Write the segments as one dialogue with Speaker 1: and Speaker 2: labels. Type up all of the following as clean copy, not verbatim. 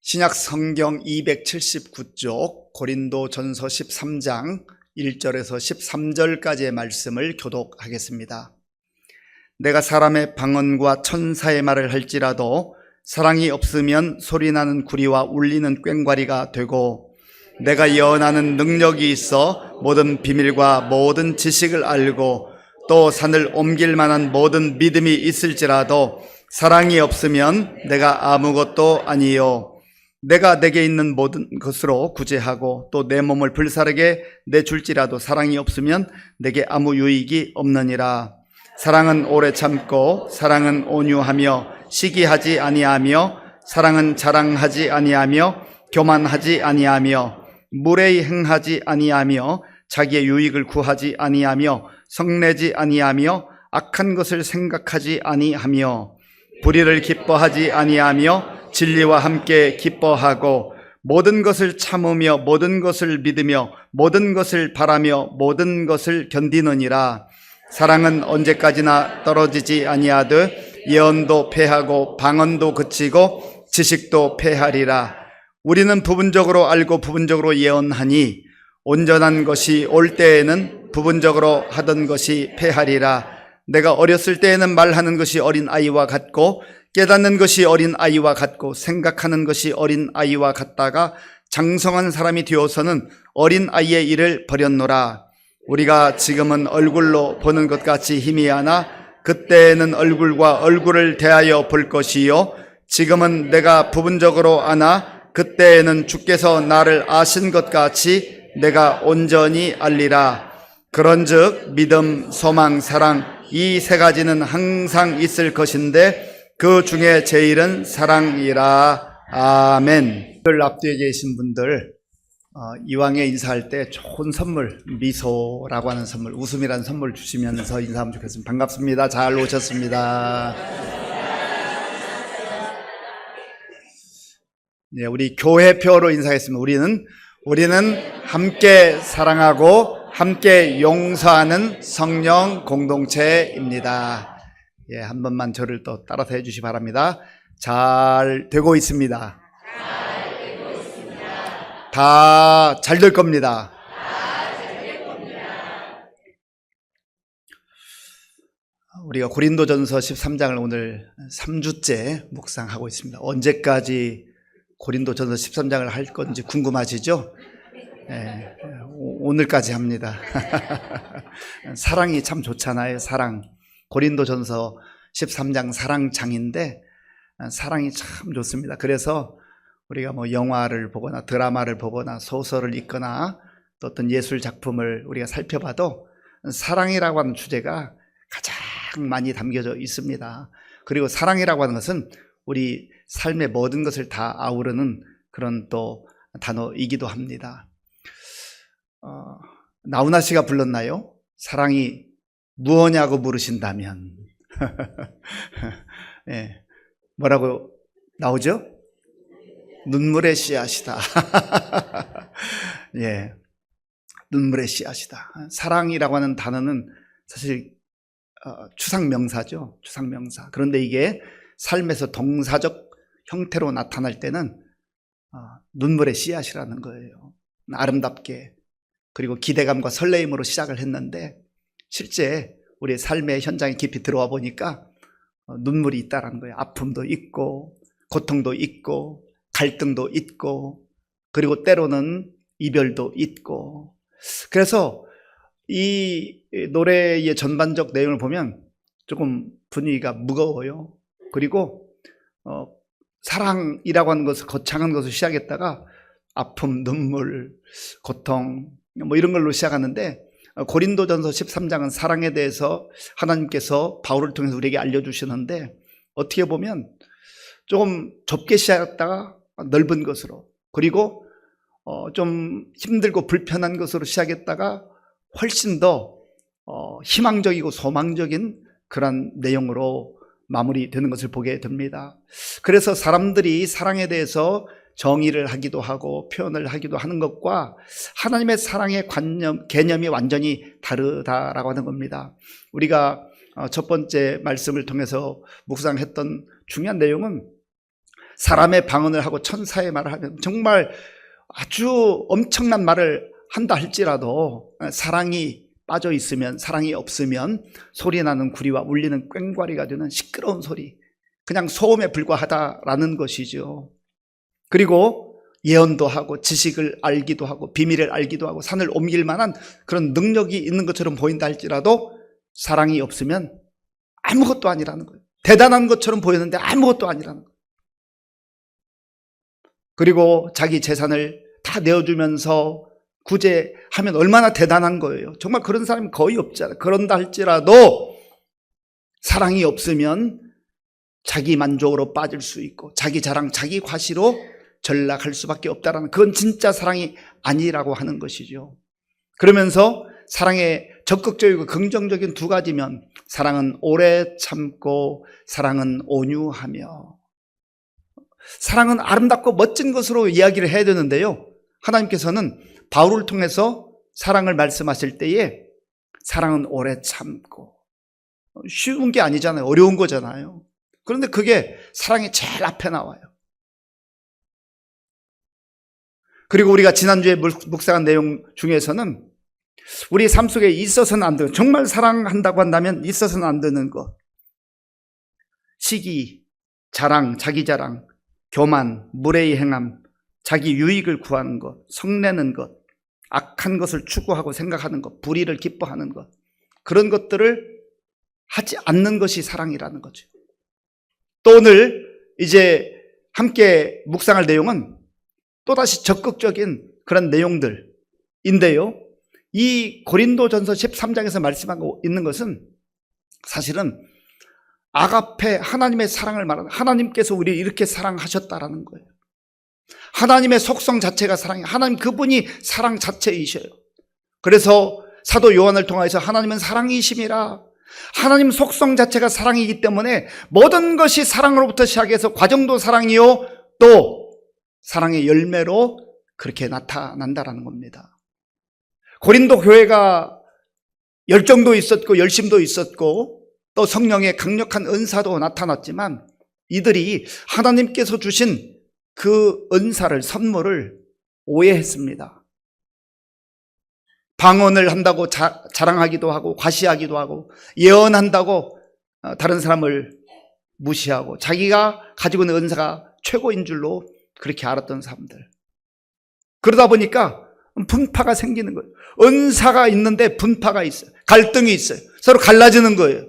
Speaker 1: 신약 성경 279쪽 고린도전서 13장 1절에서 13절까지의 말씀을 교독하겠습니다. 내가 사람의 방언과 천사의 말을 할지라도 사랑이 없으면 소리나는 구리와 울리는 꽹과리가 되고, 내가 예언하는 능력이 있어 모든 비밀과 모든 지식을 알고 또 산을 옮길 만한 모든 믿음이 있을지라도 사랑이 없으면 내가 아무것도 아니요. 내가 내게 있는 모든 것으로 구제하고 또 내 몸을 불사르게 내줄지라도 사랑이 없으면 내게 아무 유익이 없느니라. 사랑은 오래 참고, 사랑은 온유하며 시기하지 아니하며, 사랑은 자랑하지 아니하며 교만하지 아니하며 무례히 행하지 아니하며 자기의 유익을 구하지 아니하며 성내지 아니하며 악한 것을 생각하지 아니하며 불의를 기뻐하지 아니하며 진리와 함께 기뻐하고 모든 것을 참으며 모든 것을 믿으며 모든 것을 바라며 모든 것을 견디느니라. 사랑은 언제까지나 떨어지지 아니하되 예언도 패하고 방언도 그치고 지식도 패하리라. 우리는 부분적으로 알고 부분적으로 예언하니 온전한 것이 올 때에는 부분적으로 하던 것이 패하리라. 내가 어렸을 때에는 말하는 것이 어린 아이와 같고 깨닫는 것이 어린 아이와 같고 생각하는 것이 어린 아이와 같다가 장성한 사람이 되어서는 어린 아이의 일을 버렸노라. 우리가 지금은 얼굴로 보는 것 같이 희미하나 그때에는 얼굴과 얼굴을 대하여 볼 것이요, 지금은 내가 부분적으로 아나 그때에는 주께서 나를 아신 것 같이 내가 온전히 알리라. 그런즉 믿음, 소망, 사랑 이 세 가지는 항상 있을 것인데 그 중에 제일은 사랑이라. 아멘. 앞뒤에 계신 분들 이왕에 인사할 때 좋은 선물, 미소라고 하는 선물, 웃음이라는 선물 주시면서 인사하면 좋겠습니다. 반갑습니다. 잘 오셨습니다. 네, 우리 교회표로 인사하겠습니다. 우리는 함께 사랑하고 함께 용서하는 성령 공동체입니다. 예, 한 번만 저를 또 따라서 해주시기 바랍니다. 잘 되고 있습니다. 다 잘 될 겁니다. 우리가 고린도전서 13장을 오늘 3주째 묵상하고 있습니다. 언제까지 고린도전서 13장을 할 건지 궁금하시죠? 예, 오늘까지 합니다. 사랑이 참 좋잖아요. 사랑. 고린도전서 13장 사랑장인데 사랑이 참 좋습니다. 그래서 우리가 뭐 영화를 보거나 드라마를 보거나 소설을 읽거나 또 어떤 예술 작품을 우리가 살펴봐도 사랑이라고 하는 주제가 가장 많이 담겨져 있습니다. 그리고 사랑이라고 하는 것은 우리 삶의 모든 것을 다 아우르는 그런 또 단어이기도 합니다. 나훈아 씨가 불렀나요? 사랑이 무엇냐고 물으신다면 예, 뭐라고 나오죠? 눈물의 씨앗이다. 예, 눈물의 씨앗이다. 사랑이라고 하는 단어는 사실 추상명사죠. 추상명사. 그런데 이게 삶에서 동사적 형태로 나타날 때는 눈물의 씨앗이라는 거예요. 아름답게, 그리고 기대감과 설레임으로 시작을 했는데 실제 우리의 삶의 현장에 깊이 들어와 보니까 눈물이 있다라는 거예요. 아픔도 있고 고통도 있고 갈등도 있고 그리고 때로는 이별도 있고. 그래서 이 노래의 전반적 내용을 보면 조금 분위기가 무거워요. 그리고 사랑이라고 하는 것을 거창한 것을 시작했다가 아픔, 눈물, 고통 뭐 이런 걸로 시작하는데 고린도전서 13장은 사랑에 대해서 하나님께서 바울을 통해서 우리에게 알려주시는데 어떻게 보면 조금 좁게 시작했다가 넓은 것으로, 그리고 좀 힘들고 불편한 것으로 시작했다가 훨씬 더 희망적이고 소망적인 그런 내용으로 마무리되는 것을 보게 됩니다. 그래서 사람들이 사랑에 대해서 정의를 하기도 하고 표현을 하기도 하는 것과 하나님의 사랑의 개념이 완전히 다르다라고 하는 겁니다. 우리가 첫 번째 말씀을 통해서 묵상했던 중요한 내용은 사람의 방언을 하고 천사의 말을 하면 정말 아주 엄청난 말을 한다 할지라도 사랑이 빠져 있으면, 사랑이 없으면 소리 나는 구리와 울리는 꽹과리가 되는 시끄러운 소리, 그냥 소음에 불과하다라는 것이죠. 그리고 예언도 하고 지식을 알기도 하고 비밀을 알기도 하고 산을 옮길 만한 그런 능력이 있는 것처럼 보인다 할지라도 사랑이 없으면 아무것도 아니라는 거예요. 대단한 것처럼 보였는데 아무것도 아니라는 거예요. 그리고 자기 재산을 다 내어주면서 구제하면 얼마나 대단한 거예요. 정말 그런 사람이 거의 없잖아요. 그런다 할지라도 사랑이 없으면 자기 만족으로 빠질 수 있고 자기 자랑, 자기 과시로 전락할 수밖에 없다라는, 그건 진짜 사랑이 아니라고 하는 것이죠. 그러면서 사랑의 적극적이고 긍정적인 두 가지면, 사랑은 오래 참고 사랑은 온유하며, 사랑은 아름답고 멋진 것으로 이야기를 해야 되는데요, 하나님께서는 바울을 통해서 사랑을 말씀하실 때에 사랑은 오래 참고, 쉬운 게 아니잖아요. 어려운 거잖아요. 그런데 그게 사랑이 제일 앞에 나와요. 그리고 우리가 지난주에 묵상한 내용 중에서는 우리 삶 속에 있어서는 안 되는, 정말 사랑한다고 한다면 있어서는 안 되는 것, 시기, 자랑, 자기 자랑, 교만, 무례히 행함, 자기 유익을 구하는 것, 성내는 것, 악한 것을 추구하고 생각하는 것, 불의를 기뻐하는 것, 그런 것들을 하지 않는 것이 사랑이라는 거죠. 또 오늘 이제 함께 묵상할 내용은 또다시 적극적인 그런 내용들인데요, 이 고린도전서 13장에서 말씀하고 있는 것은 사실은 아가페, 하나님의 사랑을 말하는, 하나님께서 우리를 이렇게 사랑하셨다라는 거예요. 하나님의 속성 자체가 사랑이에요. 하나님 그분이 사랑 자체이셔요. 그래서 사도 요한을 통해서 하나님은 사랑이심이라, 하나님 속성 자체가 사랑이기 때문에 모든 것이 사랑으로부터 시작해서 과정도 사랑이요 또 사랑의 열매로 그렇게 나타난다라는 겁니다. 고린도 교회가 열정도 있었고 열심도 있었고 또 성령의 강력한 은사도 나타났지만, 이들이 하나님께서 주신 그 은사를, 선물을 오해했습니다. 방언을 한다고 자랑하기도 하고 과시하기도 하고, 예언한다고 다른 사람을 무시하고, 자기가 가지고 있는 은사가 최고인 줄로 그렇게 알았던 사람들. 그러다 보니까 분파가 생기는 거예요. 은사가 있는데 분파가 있어요. 갈등이 있어요. 서로 갈라지는 거예요.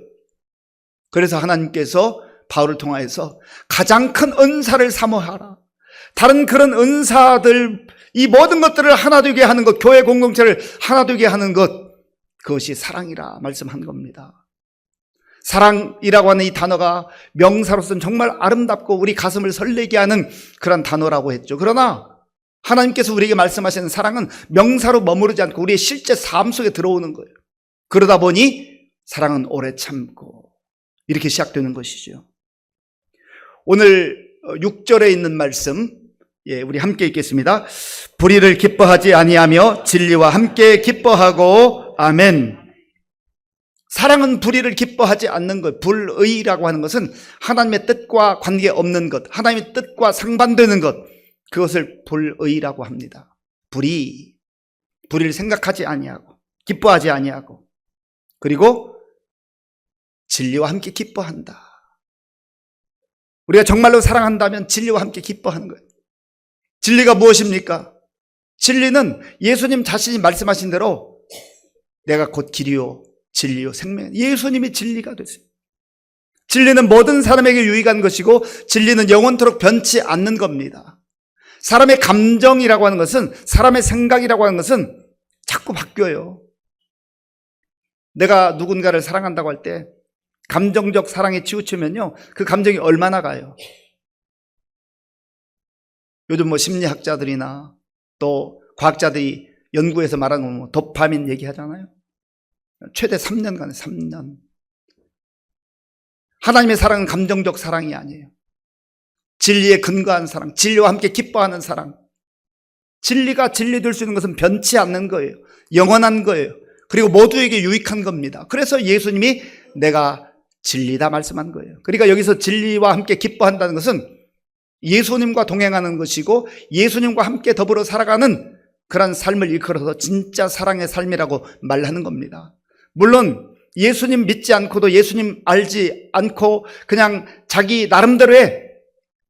Speaker 1: 그래서 하나님께서 바울을 통하여서 가장 큰 은사를 사모하라, 다른 그런 은사들, 이 모든 것들을 하나 되게 하는 것, 교회 공동체를 하나 되게 하는 것, 그것이 사랑이라 말씀한 겁니다. 사랑이라고 하는 이 단어가 명사로서는 정말 아름답고 우리 가슴을 설레게 하는 그런 단어라고 했죠. 그러나 하나님께서 우리에게 말씀하시는 사랑은 명사로 머무르지 않고 우리의 실제 삶 속에 들어오는 거예요. 그러다 보니 사랑은 오래 참고, 이렇게 시작되는 것이죠. 오늘 6절에 있는 말씀, 우리 함께 읽겠습니다. 불의를 기뻐하지 아니하며 진리와 함께 기뻐하고, 아멘. 사랑은 불의를 기뻐하지 않는 것. 불의라고 하는 것은 하나님의 뜻과 관계없는 것, 하나님의 뜻과 상반되는 것, 그것을 불의라고 합니다. 불의를 생각하지 아니하고 기뻐하지 아니하고, 그리고 진리와 함께 기뻐한다. 우리가 정말로 사랑한다면 진리와 함께 기뻐하는 거예요. 진리가 무엇입니까? 진리는 예수님 자신이 말씀하신 대로 내가 곧 길이요 진리요 생명, 예수님이 진리가 되세요. 진리는 모든 사람에게 유익한 것이고 진리는 영원토록 변치 않는 겁니다. 사람의 감정이라고 하는 것은, 사람의 생각이라고 하는 것은 자꾸 바뀌어요. 내가 누군가를 사랑한다고 할 때 감정적 사랑에 치우치면요, 그 감정이 얼마나 가요. 요즘 심리학자들이나 또 과학자들이 연구해서 말하는 도파민 얘기하잖아요. 최대 3년간에 3년. 하나님의 사랑은 감정적 사랑이 아니에요. 진리에 근거한 사랑, 진리와 함께 기뻐하는 사랑. 진리가 진리 될 수 있는 것은 변치 않는 거예요. 영원한 거예요. 그리고 모두에게 유익한 겁니다. 그래서 예수님이 내가 진리다 말씀한 거예요. 그러니까 여기서 진리와 함께 기뻐한다는 것은 예수님과 동행하는 것이고 예수님과 함께 더불어 살아가는 그런 삶을 일컬어서 진짜 사랑의 삶이라고 말하는 겁니다. 물론 예수님 믿지 않고도 예수님 알지 않고 그냥 자기 나름대로의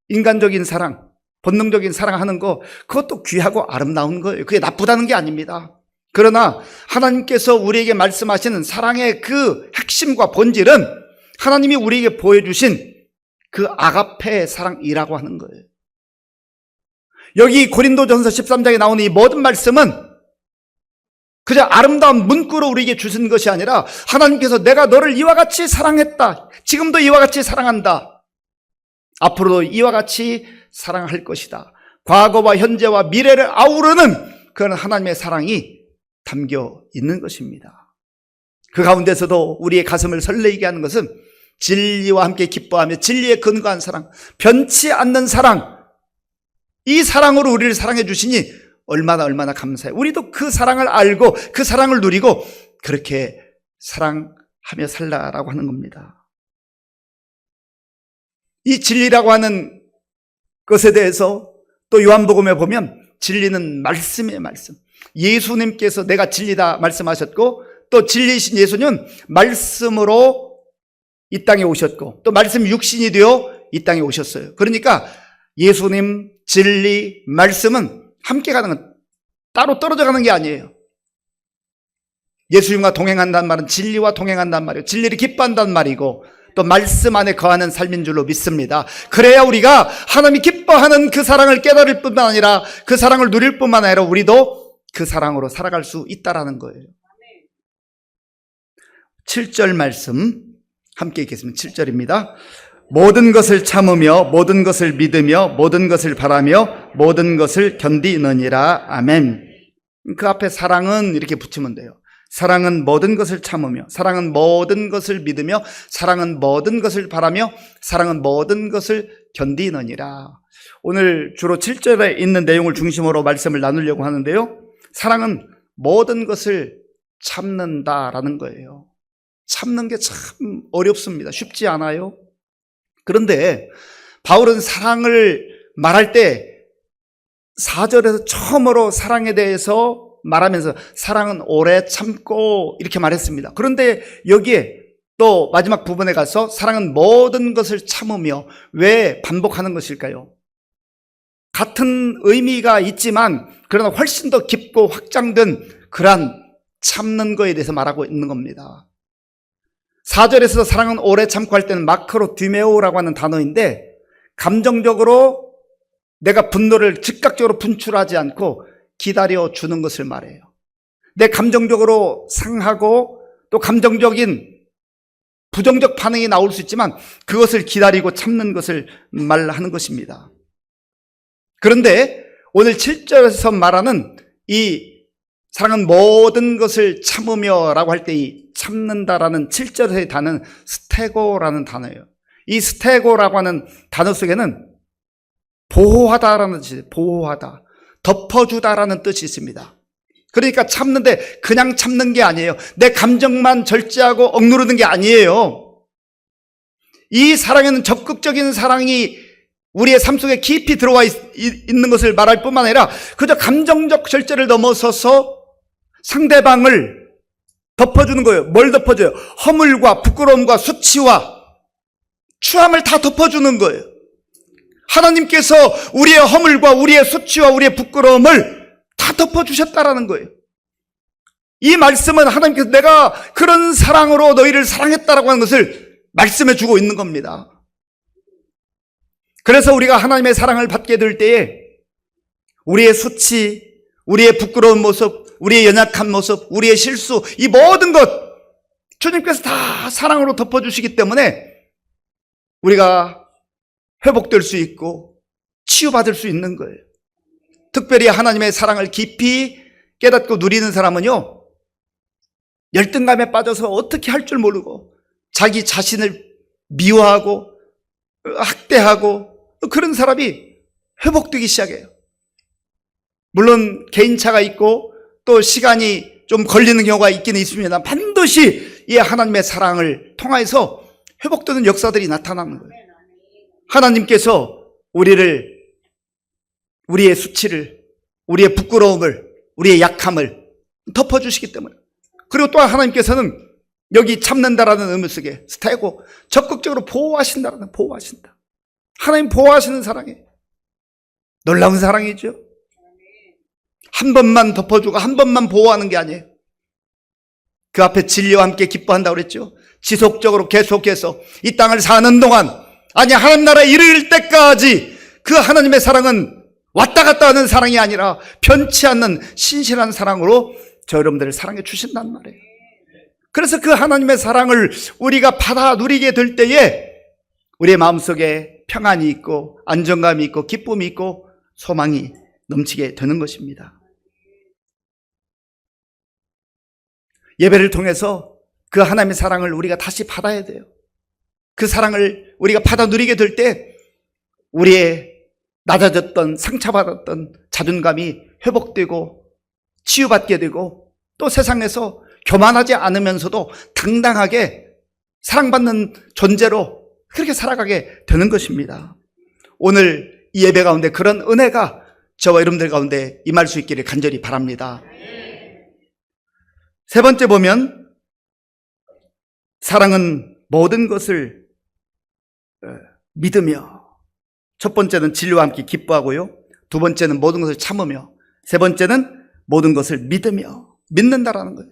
Speaker 1: 인간적인 사랑, 본능적인 사랑하는 거, 그것도 귀하고 아름다운 거예요. 그게 나쁘다는 게 아닙니다. 그러나 하나님께서 우리에게 말씀하시는 사랑의 그 핵심과 본질은 하나님이 우리에게 보여주신 그 아가페의 사랑이라고 하는 거예요. 여기 고린도전서 13장에 나오는 이 모든 말씀은 그저 아름다운 문구로 우리에게 주신 것이 아니라 하나님께서 내가 너를 이와 같이 사랑했다. 지금도 이와 같이 사랑한다. 앞으로도 이와 같이 사랑할 것이다. 과거와 현재와 미래를 아우르는 그런 하나님의 사랑이 담겨 있는 것입니다. 그 가운데서도 우리의 가슴을 설레게 하는 것은 진리와 함께 기뻐하며 진리에 근거한 사랑, 변치 않는 사랑, 이 사랑으로 우리를 사랑해 주시니 얼마나 감사해요. 우리도 그 사랑을 알고 그 사랑을 누리고 그렇게 사랑하며 살라라고 하는 겁니다. 이 진리라고 하는 것에 대해서 또 요한복음에 보면 진리는 말씀이에요. 말씀. 예수님께서 내가 진리다 말씀하셨고 또 진리이신 예수님은 말씀으로 이 땅에 오셨고 또 말씀이 육신이 되어 이 땅에 오셨어요. 그러니까 예수님, 진리, 말씀은 함께 가는 건 따로 떨어져 가는 게 아니에요. 예수님과 동행한다는 말은 진리와 동행한다는 말이에요. 진리를 기뻐한다는 말이고 또 말씀 안에 거하는 삶인 줄로 믿습니다. 그래야 우리가 하나님이 기뻐하는 그 사랑을 깨달을 뿐만 아니라 그 사랑을 누릴 뿐만 아니라 우리도 그 사랑으로 살아갈 수 있다라는 거예요. 7절 말씀 함께 읽겠습니다. 7절입니다. 모든 것을 참으며 모든 것을 믿으며 모든 것을 바라며 모든 것을 견디느니라. 아멘. 그 앞에 사랑은 이렇게 붙이면 돼요. 사랑은 모든 것을 참으며 사랑은 모든 것을 믿으며 사랑은 모든 것을 바라며 사랑은 모든 것을 견디느니라. 오늘 주로 7절에 있는 내용을 중심으로 말씀을 나누려고 하는데요, 사랑은 모든 것을 참는다라는 거예요. 참는 게 참 어렵습니다. 쉽지 않아요. 그런데 바울은 사랑을 말할 때 4절에서 처음으로 사랑에 대해서 말하면서 사랑은 오래 참고 이렇게 말했습니다. 그런데 여기에 또 마지막 부분에 가서 사랑은 모든 것을 참으며, 왜 반복하는 것일까요? 같은 의미가 있지만 그러나 훨씬 더 깊고 확장된 그러한 참는 거에 대해서 말하고 있는 겁니다. 4절에서 사랑은 오래 참고 할 때는 마크로 디메오라고 하는 단어인데, 감정적으로 내가 분노를 즉각적으로 분출하지 않고 기다려주는 것을 말해요. 내 감정적으로 상하고 또 감정적인 부정적 반응이 나올 수 있지만 그것을 기다리고 참는 것을 말하는 것입니다. 그런데 오늘 7절에서 말하는 이 사랑은 모든 것을 참으며 라고 할 때 이 참는다라는 7절의 단어는 스테고라는 단어예요. 이 스테고라고 하는 단어 속에는 보호하다라는 뜻이에요. 보호하다, 덮어주다라는 뜻이 있습니다. 그러니까 참는데 그냥 참는 게 아니에요. 내 감정만 절제하고 억누르는 게 아니에요. 이 사랑에는 적극적인 사랑이 우리의 삶 속에 깊이 들어와 있는 것을 말할 뿐만 아니라 그저 감정적 절제를 넘어서서 상대방을 덮어주는 거예요. 뭘 덮어줘요? 허물과 부끄러움과 수치와 추함을 다 덮어주는 거예요. 하나님께서 우리의 허물과 우리의 수치와 우리의 부끄러움을 다 덮어주셨다라는 거예요. 이 말씀은 하나님께서 내가 그런 사랑으로 너희를 사랑했다라고 하는 것을 말씀해 주고 있는 겁니다. 그래서 우리가 하나님의 사랑을 받게 될 때에 우리의 수치, 우리의 부끄러운 모습, 우리의 연약한 모습, 우리의 실수, 이 모든 것 주님께서 다 사랑으로 덮어주시기 때문에 우리가 회복될 수 있고 치유받을 수 있는 거예요. 특별히 하나님의 사랑을 깊이 깨닫고 누리는 사람은요, 열등감에 빠져서 어떻게 할 줄 모르고 자기 자신을 미워하고 학대하고 그런 사람이 회복되기 시작해요. 물론 개인차가 있고 또 시간이 좀 걸리는 경우가 있기는 있습니다. 반드시 이 하나님의 사랑을 통해서 회복되는 역사들이 나타나는 거예요. 하나님께서 우리의 수치를, 우리의 부끄러움을, 우리의 약함을 덮어주시기 때문에. 그리고 또 하나님께서는 여기 참는다라는 의미 속에 스테고 적극적으로 보호하신다라는, 보호하신다. 하나님 보호하시는 사랑이에요. 놀라운 사랑이죠. 한 번만 덮어주고 한 번만 보호하는 게 아니에요. 그 앞에 진리와 함께 기뻐한다고 그랬죠. 지속적으로 계속해서 이 땅을 사는 동안, 아니 하나님 나라에 이를 때까지 그 하나님의 사랑은 왔다 갔다 하는 사랑이 아니라 변치 않는 신실한 사랑으로 저 여러분들을 사랑해 주신단 말이에요. 그래서 그 하나님의 사랑을 우리가 받아 누리게 될 때에 우리의 마음속에 평안이 있고 안정감이 있고 기쁨이 있고 소망이 넘치게 되는 것입니다. 예배를 통해서 그 하나님의 사랑을 우리가 다시 받아야 돼요. 그 사랑을 우리가 받아 누리게 될 때 우리의 낮아졌던, 상처받았던 자존감이 회복되고 치유받게 되고 또 세상에서 교만하지 않으면서도 당당하게 사랑받는 존재로 그렇게 살아가게 되는 것입니다. 오늘 이 예배 가운데 그런 은혜가 저와 여러분들 가운데 임할 수 있기를 간절히 바랍니다. 세 번째 보면 사랑은 모든 것을 믿으며, 첫 번째는 진리와 함께 기뻐하고요, 두 번째는 모든 것을 참으며, 세 번째는 모든 것을 믿으며, 믿는다라는 거예요.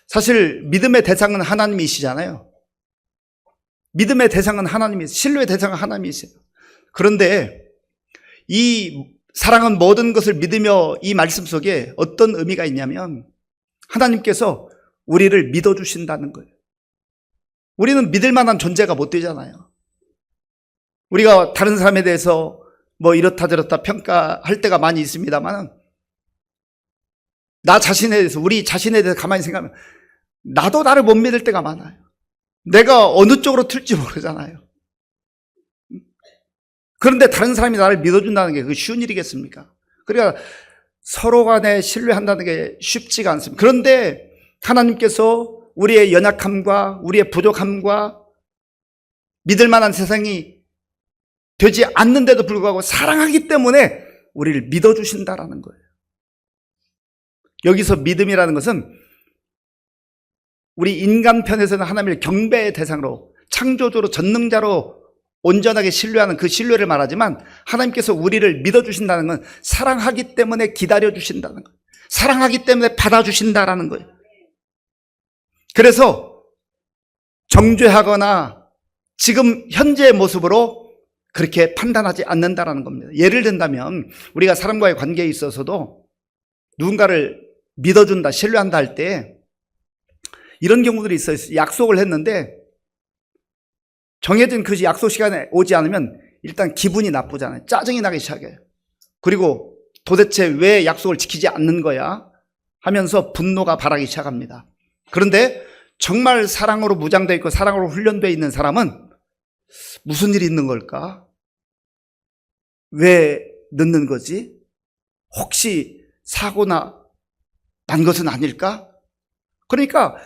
Speaker 1: 사실 믿음의 대상은 하나님이시잖아요. 믿음의 대상은 하나님이세요. 신뢰의 대상은 하나님이세요. 그런데 이 사랑은 모든 것을 믿으며 이 말씀 속에 어떤 의미가 있냐면 하나님께서 우리를 믿어주신다는 거예요. 우리는 믿을 만한 존재가 못 되잖아요. 우리가 다른 사람에 대해서 뭐 이렇다 저렇다 평가할 때가 많이 있습니다만 나 자신에 대해서, 우리 자신에 대해서 가만히 생각하면 나도 나를 못 믿을 때가 많아요. 내가 어느 쪽으로 틀지 모르잖아요. 그런데 다른 사람이 나를 믿어준다는 게 그게 쉬운 일이겠습니까? 그러니까 서로 간에 신뢰한다는 게 쉽지가 않습니다. 그런데 하나님께서 우리의 연약함과 우리의 부족함과 믿을 만한 세상이 되지 않는데도 불구하고 사랑하기 때문에 우리를 믿어주신다라는 거예요. 여기서 믿음이라는 것은 우리 인간 편에서는 하나님을 경배의 대상으로, 창조주로, 전능자로 온전하게 신뢰하는 그 신뢰를 말하지만 하나님께서 우리를 믿어주신다는 건 사랑하기 때문에 기다려주신다는 거예요. 사랑하기 때문에 받아주신다라는 거예요. 그래서 정죄하거나 지금 현재의 모습으로 그렇게 판단하지 않는다라는 겁니다. 예를 든다면 우리가 사람과의 관계에 있어서도 누군가를 믿어준다, 신뢰한다 할 때 이런 경우들이 있어요. 약속을 했는데 정해진 그 약속 시간에 오지 않으면 일단 기분이 나쁘잖아요. 짜증이 나기 시작해요. 그리고 도대체 왜 약속을 지키지 않는 거야 하면서 분노가 발하기 시작합니다. 그런데 정말 사랑으로 무장되어 있고 사랑으로 훈련되어 있는 사람은 무슨 일이 있는 걸까? 왜 늦는 거지? 혹시 사고나 난 것은 아닐까? 그러니까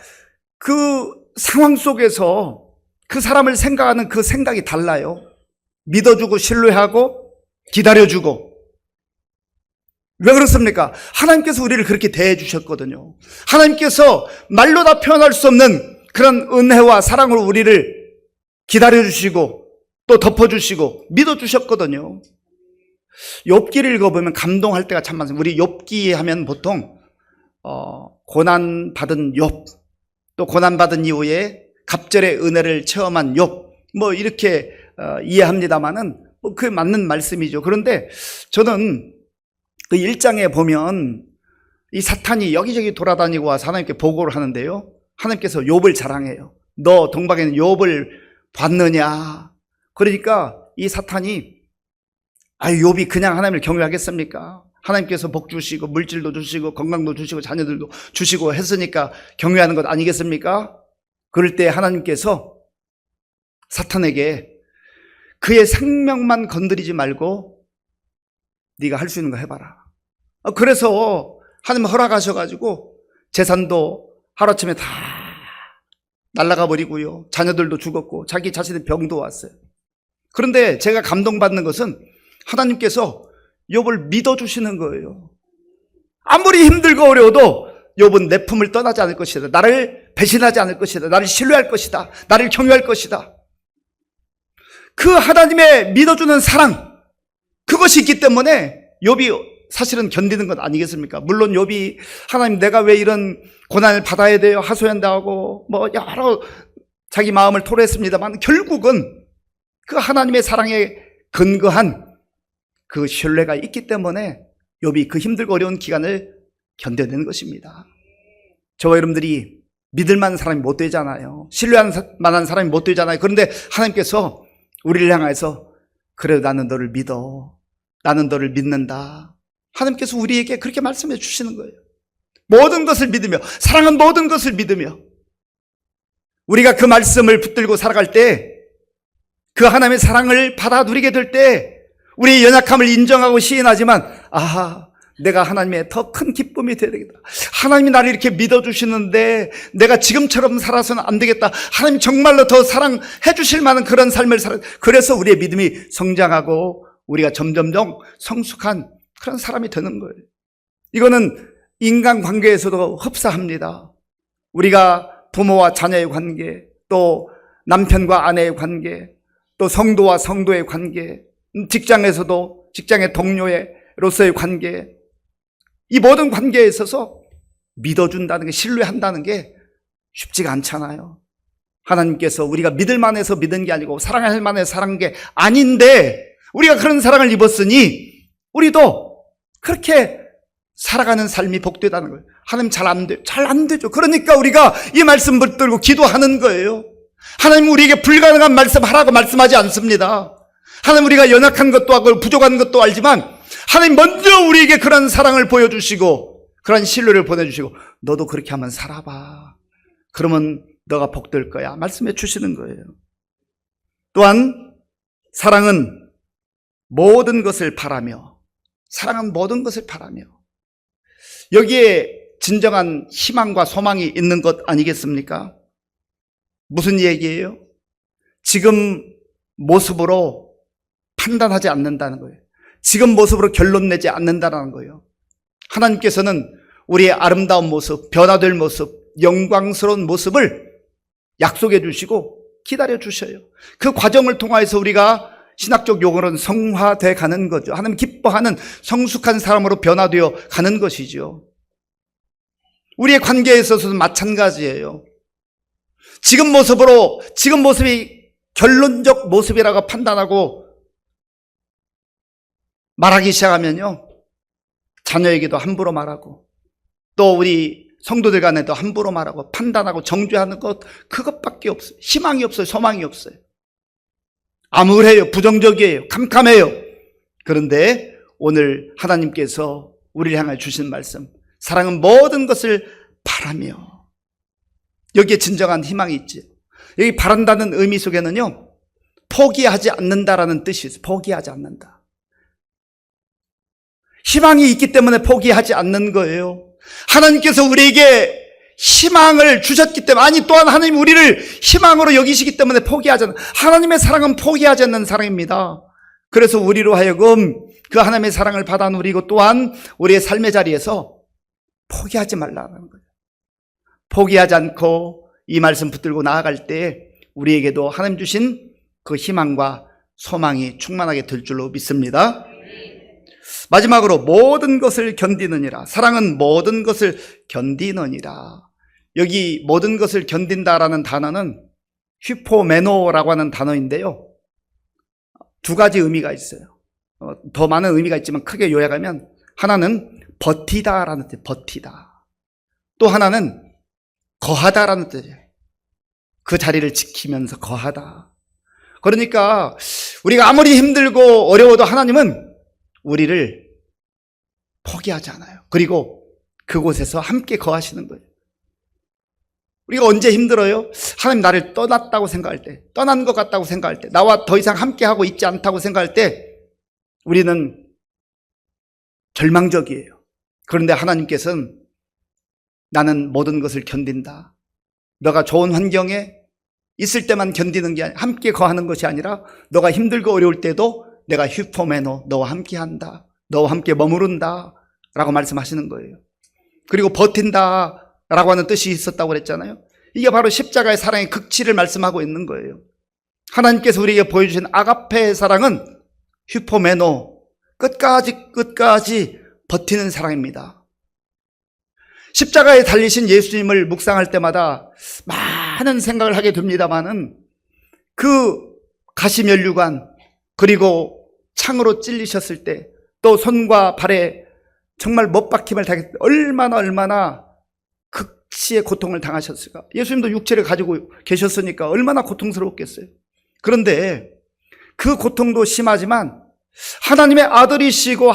Speaker 1: 그 상황 속에서 그 사람을 생각하는 그 생각이 달라요. 믿어주고 신뢰하고 기다려주고. 왜 그렇습니까? 하나님께서 우리를 그렇게 대해 주셨거든요. 하나님께서 말로 다 표현할 수 없는 그런 은혜와 사랑으로 우리를 기다려주시고 또 덮어주시고 믿어주셨거든요. 욥기를 읽어보면 감동할 때가 참 많습니다. 우리 욥기 하면 보통 고난받은 욥, 또 고난받은 이후에 갑절의 은혜를 체험한 욥, 뭐 이렇게 이해합니다만은 그게 맞는 말씀이죠. 그런데 저는 그 1장에 보면 이 사탄이 여기저기 돌아다니고 와서 하나님께 보고를 하는데요, 하나님께서 욥을 자랑해요. 너 동방에는 욥을 봤느냐? 그러니까 이 사탄이 욥이 그냥 하나님을 경외하겠습니까? 하나님께서 복 주시고 물질도 주시고 건강도 주시고 자녀들도 주시고 했으니까 경외하는 것 아니겠습니까? 그럴 때 하나님께서 사탄에게 그의 생명만 건드리지 말고 네가 할 수 있는 거 해봐라. 그래서 하나님 허락하셔가지고 재산도 하루아침에 다 날아가 버리고요, 자녀들도 죽었고 자기 자신의 병도 왔어요. 그런데 제가 감동받는 것은 하나님께서 욥을 믿어주시는 거예요. 아무리 힘들고 어려워도 욥은 내 품을 떠나지 않을 것이다. 나를 배신하지 않을 것이다. 나를 신뢰할 것이다. 나를 경유할 것이다. 그 하나님의 믿어주는 사랑, 그것이 있기 때문에 욥이 사실은 견디는 것 아니겠습니까? 물론 욥이 하나님 내가 왜 이런 고난을 받아야 돼요? 하소연당하고 뭐 여러 자기 마음을 토로했습니다만 결국은 그 하나님의 사랑에 근거한 그 신뢰가 있기 때문에 욥이 그 힘들고 어려운 기간을 견뎌내는 것입니다. 저와 여러분들이 믿을 만한 사람이 못 되잖아요. 신뢰할 만한 사람이 못 되잖아요. 그런데 하나님께서 우리를 향해서 그래 나는 너를 믿어. 나는 너를 믿는다. 하나님께서 우리에게 그렇게 말씀해 주시는 거예요. 모든 것을 믿으며, 사랑은 모든 것을 믿으며, 우리가 그 말씀을 붙들고 살아갈 때, 그 하나님의 사랑을 받아 누리게 될 때, 우리의 연약함을 인정하고 시인하지만, 아하, 내가 하나님의 더 큰 기쁨이 되야 되겠다. 하나님이 나를 이렇게 믿어주시는데 내가 지금처럼 살아서는 안 되겠다. 하나님 정말로 더 사랑해 주실 만한 그런 삶을 살아. 그래서 우리의 믿음이 성장하고 우리가 점점점 성숙한 그런 사람이 되는 거예요. 이거는 인간관계에서도 흡사합니다. 우리가 부모와 자녀의 관계, 또 남편과 아내의 관계, 또 성도와 성도의 관계, 직장에서도 직장의 동료로서의 관계, 이 모든 관계에 있어서 믿어준다는 게, 신뢰한다는 게 쉽지가 않잖아요. 하나님께서 우리가 믿을 만해서 믿은 게 아니고 사랑할 만해서 사랑한 게 아닌데 우리가 그런 사랑을 입었으니 우리도 그렇게 살아가는 삶이 복되다는 거예요. 하나님 잘 안 되죠. 그러니까 우리가 이 말씀 붙들고 기도하는 거예요. 하나님 우리에게 불가능한 말씀 하라고 말씀하지 않습니다. 하나님 우리가 연약한 것도 하고 부족한 것도 알지만 하나님 먼저 우리에게 그런 사랑을 보여주시고 그런 신뢰를 보내주시고 너도 그렇게 한번 살아봐. 그러면 너가 복될 거야. 말씀해 주시는 거예요. 또한 사랑은 모든 것을 바라며, 사랑은 모든 것을 바라며, 여기에 진정한 희망과 소망이 있는 것 아니겠습니까? 무슨 얘기예요? 지금 모습으로 판단하지 않는다는 거예요. 지금 모습으로 결론 내지 않는다는 거예요. 하나님께서는 우리의 아름다운 모습, 변화될 모습, 영광스러운 모습을 약속해 주시고 기다려 주셔요. 그 과정을 통해서 우리가 신학적 용어로는 성화돼 가는 거죠. 하나님 기뻐하는 성숙한 사람으로 변화되어 가는 것이죠. 우리의 관계에 있어서도 마찬가지예요. 지금 모습이 결론적 모습이라고 판단하고 말하기 시작하면요, 자녀에게도 함부로 말하고 또 우리 성도들 간에도 함부로 말하고 판단하고 정죄하는 것, 그것밖에 없어요. 희망이 없어요. 소망이 없어요. 암울해요. 부정적이에요. 캄캄해요. 그런데 오늘 하나님께서 우리를 향해 주신 말씀, 사랑은 모든 것을 바라며, 여기에 진정한 희망이 있지. 여기 바란다는 의미 속에는요, 포기하지 않는다라는 뜻이 있어요. 포기하지 않는다. 희망이 있기 때문에 포기하지 않는 거예요. 하나님께서 우리에게 희망을 주셨기 때문에, 아니 또한 하나님 우리를 희망으로 여기시기 때문에 포기하지 않는, 하나님의 사랑은 포기하지 않는 사랑입니다. 그래서 우리로 하여금 그 하나님의 사랑을 받아 누리고 또한 우리의 삶의 자리에서 포기하지 말라는 거예요. 포기하지 않고 이 말씀 붙들고 나아갈 때 우리에게도 하나님 주신 그 희망과 소망이 충만하게 될 줄로 믿습니다. 마지막으로 모든 것을 견디느니라. 사랑은 모든 것을 견디느니라. 여기 모든 것을 견딘다라는 단어는 휘포메노라고 하는 단어인데요, 두 가지 의미가 있어요. 더 많은 의미가 있지만 크게 요약하면 하나는 버티다라는 뜻, 버티다. 또 하나는 거하다라는 뜻이에요. 그 자리를 지키면서 거하다. 그러니까 우리가 아무리 힘들고 어려워도 하나님은 우리를 포기하지 않아요. 그리고 그곳에서 함께 거하시는 거예요. 우리가 언제 힘들어요? 하나님 나를 떠났다고 생각할 때, 떠난 것 같다고 생각할 때, 나와 더 이상 함께하고 있지 않다고 생각할 때 우리는 절망적이에요. 그런데 하나님께서는 나는 모든 것을 견딘다. 너가 좋은 환경에 있을 때만 견디는 게 아니라, 함께 거하는 것이 아니라 너가 힘들고 어려울 때도 내가 휴포메노, 너와 함께 한다, 너와 함께 머무른다 라고 말씀하시는 거예요. 그리고 버틴다 라고 하는 뜻이 있었다고 그랬잖아요. 이게 바로 십자가의 사랑의 극치를 말씀하고 있는 거예요. 하나님께서 우리에게 보여주신 아가페의 사랑은 휴포메노, 끝까지 버티는 사랑입니다. 십자가에 달리신 예수님을 묵상할 때마다 많은 생각을 하게 됩니다만은 그 가시면류관, 그리고 창으로 찔리셨을 때, 또 손과 발에 정말 못박힘을 당했을 때 얼마나 극치의 고통을 당하셨을까. 예수님도 육체를 가지고 계셨으니까 얼마나 고통스러웠겠어요. 그런데 그 고통도 심하지만 하나님의 아들이시고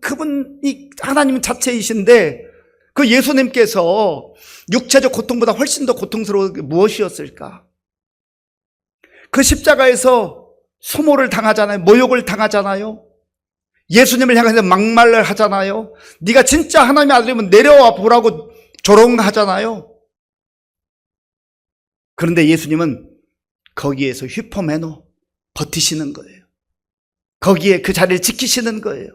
Speaker 1: 그분이 하나님 자체이신데 그 예수님께서 육체적 고통보다 훨씬 더 고통스러운 게 무엇이었을까? 그 십자가에서 소모를 당하잖아요. 모욕을 당하잖아요. 예수님을 향해서 막말을 하잖아요. 네가 진짜 하나님의 아들이면 내려와 보라고 조롱하잖아요. 그런데 예수님은 거기에서 휴포메노 버티시는 거예요. 거기에 그 자리를 지키시는 거예요.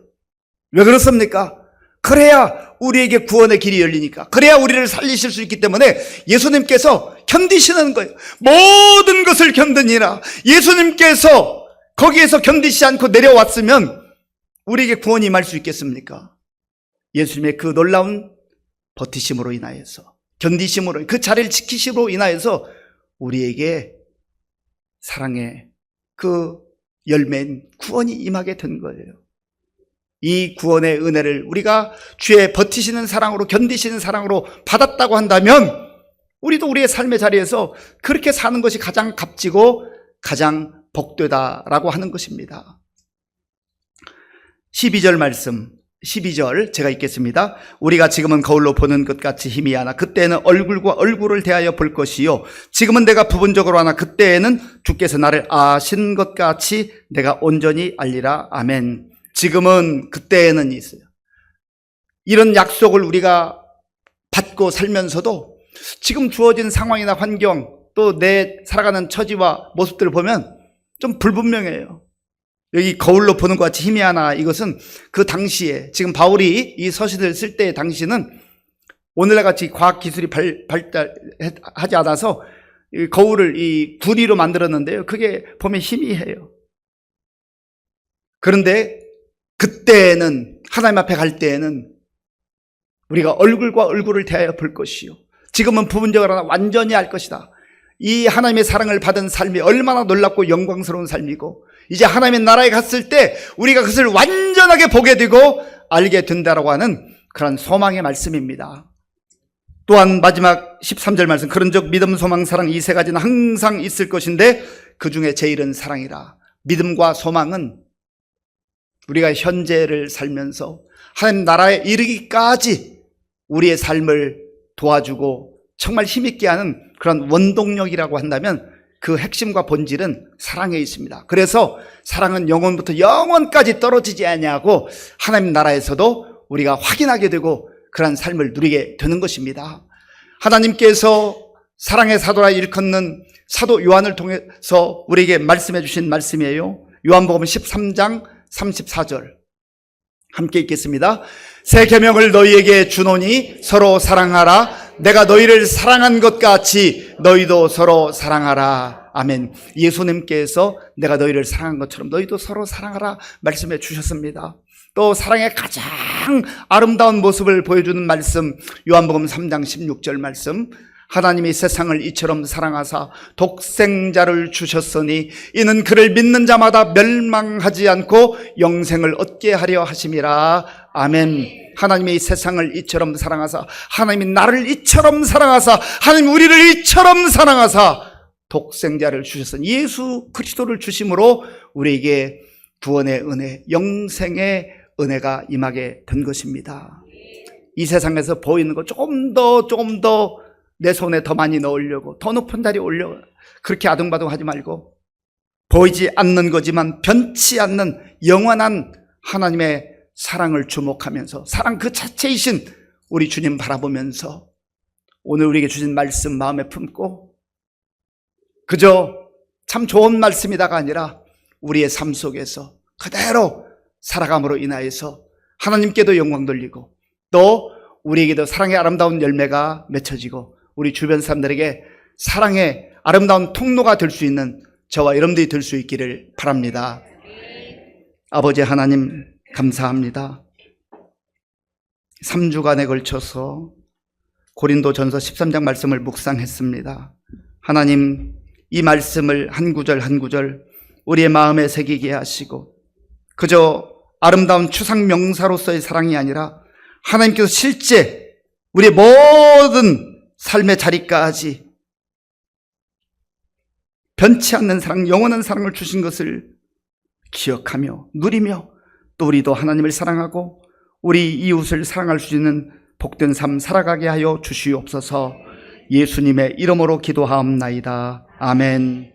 Speaker 1: 왜 그렇습니까? 그래야 우리에게 구원의 길이 열리니까, 그래야 우리를 살리실 수 있기 때문에 예수님께서 견디시는 거예요. 모든 것을 견디니라. 예수님께서 거기에서 견디지 않고 내려왔으면 우리에게 구원이 임할 수 있겠습니까? 예수님의 그 놀라운 버티심으로 인하여서, 견디심으로, 그 자리를 지키심으로 인하여서 우리에게 사랑의 그 열매인 구원이 임하게 된 거예요. 이 구원의 은혜를 우리가 주의 버티시는 사랑으로, 견디시는 사랑으로 받았다고 한다면 우리도 우리의 삶의 자리에서 그렇게 사는 것이 가장 값지고 가장 복되다라고 하는 것입니다. 12절 말씀, 12절 제가 읽겠습니다. 우리가 지금은 거울로 보는 것 같이 희미하나 그때에는 얼굴과 얼굴을 대하여 볼 것이요, 지금은 내가 부분적으로 하나 그때에는 주께서 나를 아신 것 같이 내가 온전히 알리라. 아멘. 지금은, 그때에는 있어요. 이런 약속을 우리가 받고 살면서도 지금 주어진 상황이나 환경, 또 내 살아가는 처지와 모습들을 보면 좀 불분명해요. 여기 거울로 보는 것 같이 희미하나, 이것은 그 당시에, 지금 바울이 이 서신을 쓸 때 당시는 오늘날 같이 과학기술이 발달하지 않아서 거울을 이 구리로 만들었는데요, 그게 보면 희미해요. 그런데 그때는, 하나님 앞에 갈 때에는 우리가 얼굴과 얼굴을 대하여 볼 것이요, 지금은 부분적으로 하나 완전히 알 것이다. 이 하나님의 사랑을 받은 삶이 얼마나 놀랍고 영광스러운 삶이고, 이제 하나님의 나라에 갔을 때 우리가 그것을 완전하게 보게 되고 알게 된다라고 하는 그런 소망의 말씀입니다. 또한 마지막 13절 말씀, 그런즉 믿음, 소망, 사랑 이 세 가지는 항상 있을 것인데 그 중에 제일은 사랑이라. 믿음과 소망은 우리가 현재를 살면서 하나님 나라에 이르기까지 우리의 삶을 도와주고 정말 힘있게 하는 그런 원동력이라고 한다면 그 핵심과 본질은 사랑에 있습니다. 그래서 사랑은 영원부터 영원까지 떨어지지 않냐고 하나님 나라에서도 우리가 확인하게 되고 그런 삶을 누리게 되는 것입니다. 하나님께서 사랑의 사도라 일컫는 사도 요한을 통해서 우리에게 말씀해 주신 말씀이에요. 요한복음 13장 34절 함께 읽겠습니다. 새 계명을 너희에게 주노니 서로 사랑하라. 내가 너희를 사랑한 것 같이 너희도 서로 사랑하라. 아멘. 예수님께서 내가 너희를 사랑한 것처럼 너희도 서로 사랑하라 말씀해 주셨습니다. 또 사랑의 가장 아름다운 모습을 보여주는 말씀, 요한복음 3장 16절 말씀, 하나님이 세상을 이처럼 사랑하사 독생자를 주셨으니 이는 그를 믿는 자마다 멸망하지 않고 영생을 얻게 하려 하심이라. 아멘. 하나님이 이 세상을 이처럼 사랑하사, 하나님이 나를 이처럼 사랑하사, 하나님 우리를 이처럼 사랑하사 독생자를 주셨으니, 예수 그리스도를 주심으로 우리에게 구원의 은혜, 영생의 은혜가 임하게 된 것입니다. 이 세상에서 보이는 거 조금 더 내 손에 더 많이 넣으려고, 더 높은 자리에 올려, 그렇게 아둥바둥하지 말고 보이지 않는 거지만 변치 않는 영원한 하나님의 사랑을 주목하면서, 사랑 그 자체이신 우리 주님 바라보면서 오늘 우리에게 주신 말씀 마음에 품고 그저 참 좋은 말씀이다가 아니라 우리의 삶 속에서 그대로 살아감으로 인하여서 하나님께도 영광 돌리고 또 우리에게도 사랑의 아름다운 열매가 맺혀지고 우리 주변 사람들에게 사랑의 아름다운 통로가 될 수 있는 저와 여러분들이 될 수 있기를 바랍니다. 아버지 하나님 감사합니다. 3주간에 걸쳐서 고린도전서 13장 말씀을 묵상했습니다. 하나님, 이 말씀을 한 구절 한 구절 우리의 마음에 새기게 하시고 그저 아름다운 추상 명사로서의 사랑이 아니라 하나님께서 실제 우리의 모든 삶의 자리까지 변치 않는 사랑, 영원한 사랑을 주신 것을 기억하며 누리며 또 우리도 하나님을 사랑하고 우리 이웃을 사랑할 수 있는 복된 삶 살아가게 하여 주시옵소서. 예수님의 이름으로 기도하옵나이다. 아멘.